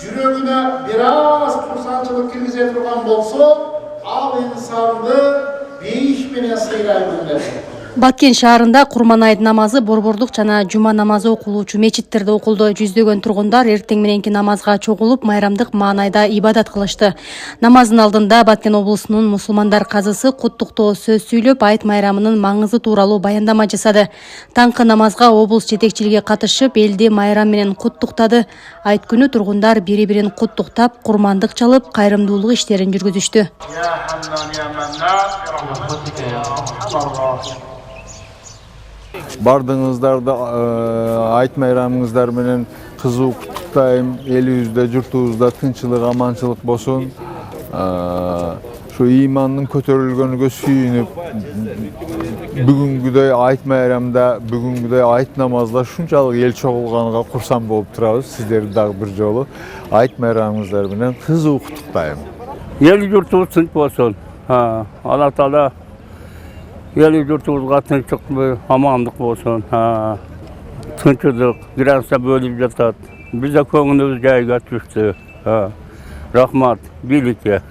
жүрөгүнө бир аз турсанчылык киргизе турган болсо, ал инсанды бейиш менен сыйлаймын деп. Баткен шаарында Курман айт намазы, борбордук жана жума намазы окулуучу мечиттерде окулду. Жүздөгөн тургундар эртең мененки намазга чогулуп, майрамдык маанайда ибадат кылышты. Намаздын алдында Баткен облусунун мусулмандар казысы куттуктоо сөз сүйлөп, айт майрамынын маңызы тууралуу баяндама жасады. Таңкы намазга облус жетекчилиги катышып, элди майрам менен куттуктады. Айт күнү тургундар бири-бирин куттуктап, курмандык чалып, кайрымдуулук иштерин жүргүзүштү. Бардыңыздарды айт майрамыңыздар менен кызуу куттуктайм. Элибизде, журтубузда тынччылык, аманчылык болсун. Şu imanın көтөрүлгөнүгө сүйүнүп, бүгүнгүдөй айт майрамда, бүгүнгүдөй айт намазда шунчалык эл чогулганга курсан болуп турабыз. Сиздерди дагы бир жолу айт майрамыңыздар менен кызуу куттуктайм. Ел журтубуз тынч болсун. Алла Таала ел журтубузга тынчтык, амандык болсун. Тынчтык, граница бөлүп жатат. Биз да көңүлүбүз жайга түштү. Рахмат бийликке.